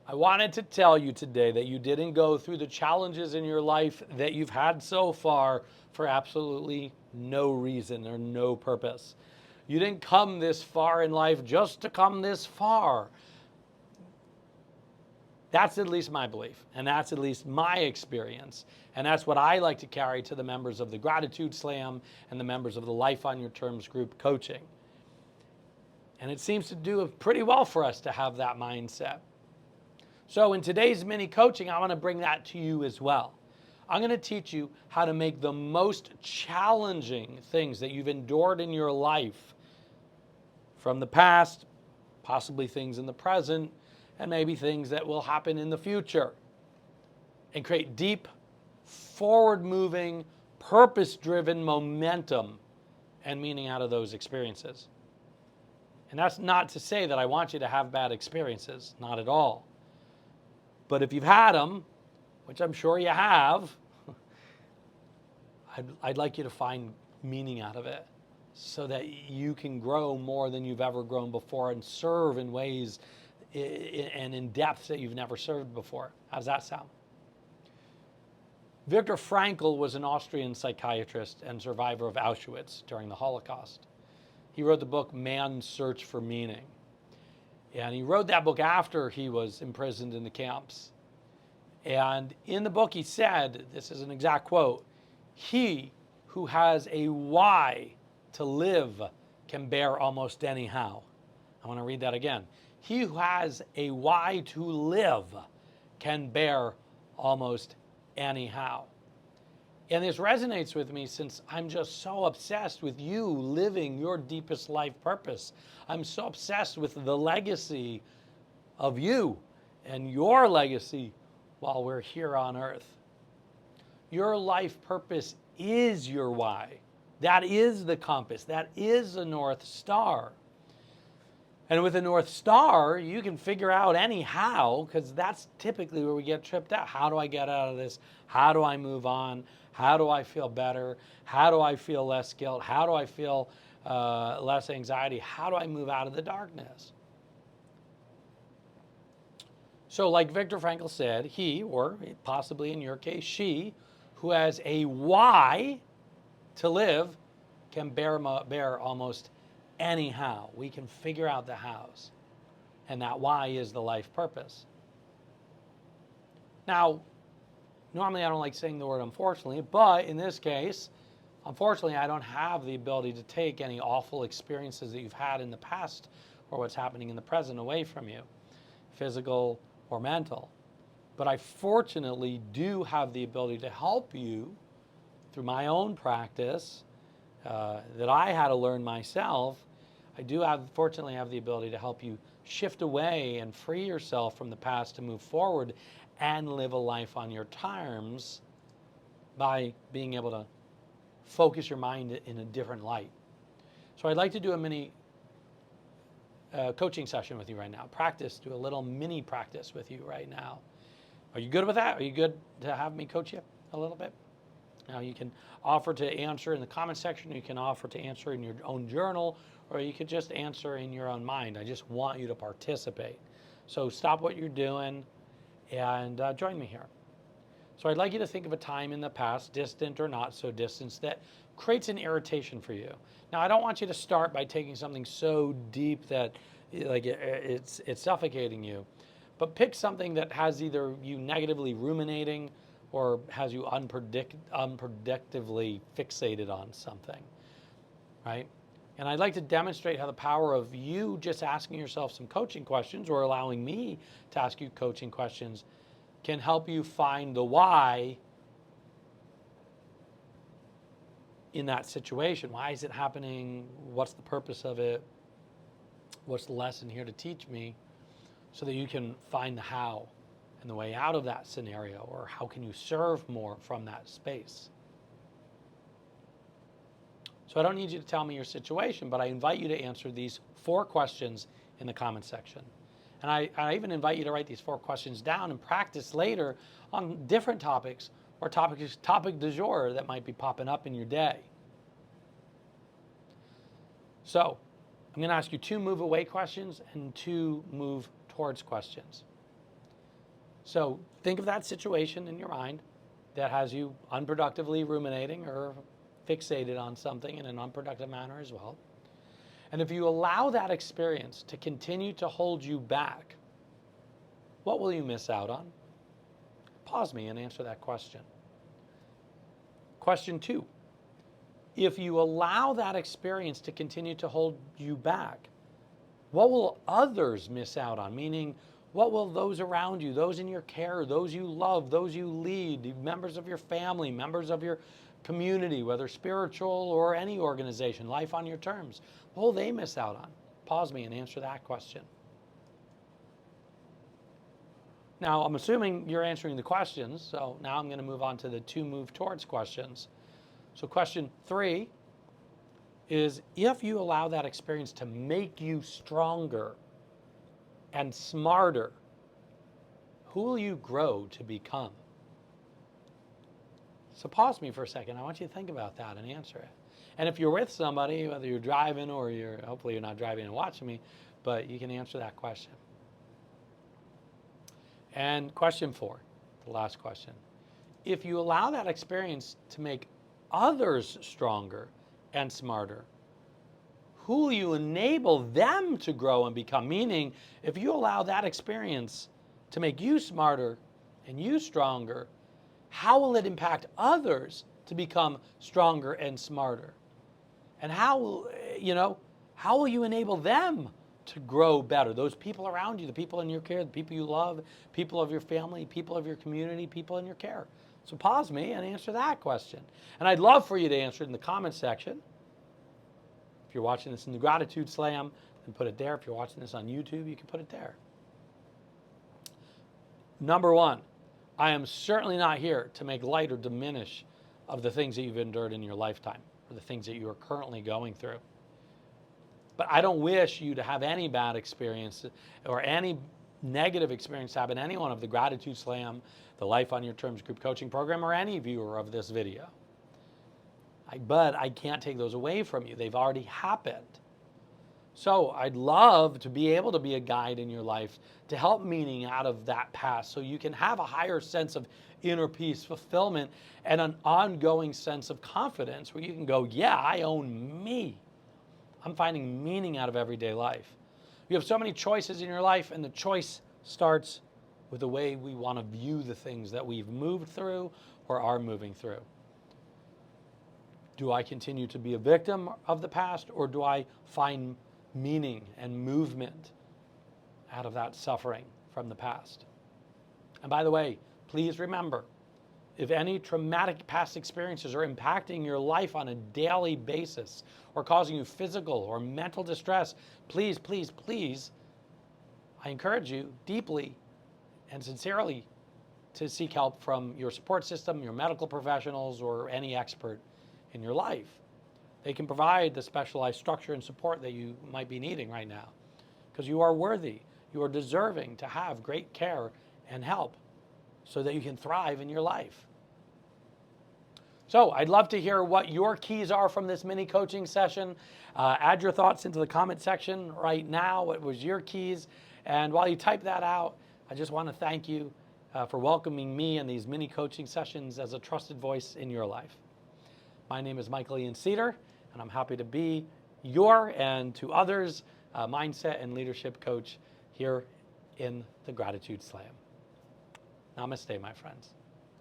I wanted to tell you today that you didn't go through the challenges in your life that you've had so far for absolutely no reason or no purpose. You didn't come this far in life just to come this far. That's at least my belief, and that's at least my experience. And that's what I like to carry to the members of the Gratitude Slam and the members of the Life on Your Terms group coaching. And it seems to do pretty well for us to have that mindset. So in today's mini coaching, I want to bring that to you as well. I'm going to teach you how to make the most challenging things that you've endured in your life from the past, possibly things in the present, and maybe things that will happen in the future, and create deep, forward-moving, purpose-driven momentum and meaning out of those experiences. And that's not to say that I want you to have bad experiences, not at all. But if you've had them, which I'm sure you have, I'd like you to find meaning out of it so that you can grow more than you've ever grown before and serve in ways and in depths that you've never served before. How does that sound? Victor Frankl was an Austrian psychiatrist and survivor of Auschwitz during the Holocaust. He wrote the book Man's Search for Meaning. And he wrote that book after he was imprisoned in the camps. And in the book he said, this is an exact quote, "He who has a why to live can bear almost anyhow." I want to read that again. He who has a why to live can bear almost anyhow. And this resonates with me since I'm just so obsessed with you living your deepest life purpose. I'm so obsessed with the legacy of you and your legacy while we're here on earth. Your life purpose is your why. That is the compass. That is the North Star. And with the North Star, you can figure out anyhow, because that's typically where we get tripped out. How do I get out of this? How do I move on? How do I feel better? How do I feel less guilt? How do I feel less anxiety? How do I move out of the darkness? So like Victor Frankl said, he, or possibly in your case, she, who has a why to live can bear almost anyhow. We can figure out the hows. And that why is the life purpose. Now, normally I don't like saying the word unfortunately, but in this case, unfortunately, I don't have the ability to take any awful experiences that you've had in the past or what's happening in the present away from you, physical or mental. But I fortunately do have the ability to help you through my own practice that I had to learn myself. I do fortunately have the ability to help you shift away and free yourself from the past to move forward and live a life on your terms by being able to focus your mind in a different light. So I'd like to do a mini coaching session with you right now. Do a little mini practice with you right now. Are you good with that? Are you good to have me coach you a little bit? Now you can offer to answer in the comment section, you can offer to answer in your own journal, or you could just answer in your own mind. I just want you to participate. So stop what you're doing and join me here. So I'd like you to think of a time in the past, distant or not so distant, that creates an irritation for you. Now I don't want you to start by taking something so deep that it's suffocating you, but pick something that has either you negatively ruminating or has you unpredictably fixated on something, right? And I'd like to demonstrate how the power of you just asking yourself some coaching questions or allowing me to ask you coaching questions can help you find the why in that situation. Why is it happening? What's the purpose of it? What's the lesson here to teach me? So that you can find the how and the way out of that scenario, or how can you serve more from that space. So I don't need you to tell me your situation, but I invite you to answer these 4 questions in the comment section. And I even invite you to write these 4 questions down and practice later on different topics or topic du jour that might be popping up in your day. So I'm going to ask you 2 move away questions and 2 move towards questions. So think of that situation in your mind that has you unproductively ruminating or fixated on something in an unproductive manner as well. And if you allow that experience to continue to hold you back, what will you miss out on? Pause me and answer that question. Question 2. If you allow that experience to continue to hold you back, what will others miss out on? Meaning, what will those around you, those in your care, those you love, those you lead, members of your family, members of your community, whether spiritual or any organization, life on your terms, what will they miss out on? Pause me and answer that question. Now, I'm assuming you're answering the questions, so now I'm going to move on to the 2 move towards questions. So question 3 is, if you allow that experience to make you stronger and smarter, who will you grow to become? So pause me for a second. I want you to think about that and answer it. And if you're with somebody, whether you're driving or hopefully you're not driving and watching me, but you can answer that question. And question 4, the last question. If you allow that experience to make others stronger and smarter, who will you enable them to grow and become? Meaning, if you allow that experience to make you smarter and you stronger, how will it impact others to become stronger and smarter? And how will you enable them to grow better? Those people around you, the people in your care, the people you love, people of your family, people of your community, people in your care. So pause me and answer that question. And I'd love for you to answer it in the comments section. If you're watching this in the Gratitude Slam, then put it there. If you're watching this on YouTube, you can put it there. Number 1, I am certainly not here to make light or diminish of the things that you've endured in your lifetime or the things that you are currently going through. But I don't wish you to have any bad experience or any negative experience happen to anyone of the Gratitude Slam, the Life on Your Terms group coaching program, or any viewer of this video. But I can't take those away from you. They've already happened. So I'd love to be able to be a guide in your life to help meaning out of that past so you can have a higher sense of inner peace, fulfillment, and an ongoing sense of confidence where you can go, yeah, I own me. I'm finding meaning out of everyday life. You have so many choices in your life, and the choice starts with the way we want to view the things that we've moved through or are moving through. Do I continue to be a victim of the past, or do I find meaning and movement out of that suffering from the past? And by the way, please remember, if any traumatic past experiences are impacting your life on a daily basis or causing you physical or mental distress, please, please, please, I encourage you deeply and sincerely to seek help from your support system, your medical professionals, or any expert in your life. They can provide the specialized structure and support that you might be needing right now, because you are worthy, you are deserving to have great care and help so that you can thrive in your life. So I'd love to hear what your keys are from this mini coaching session. Add your thoughts into the comment section right now. What was your keys? And while you type that out, I just want to thank you for welcoming me in these mini coaching sessions as a trusted voice in your life. My name is Michael Ian Cedar, and I'm happy to be your and to others mindset and leadership coach here in the Gratitude Slam. Namaste, my friends.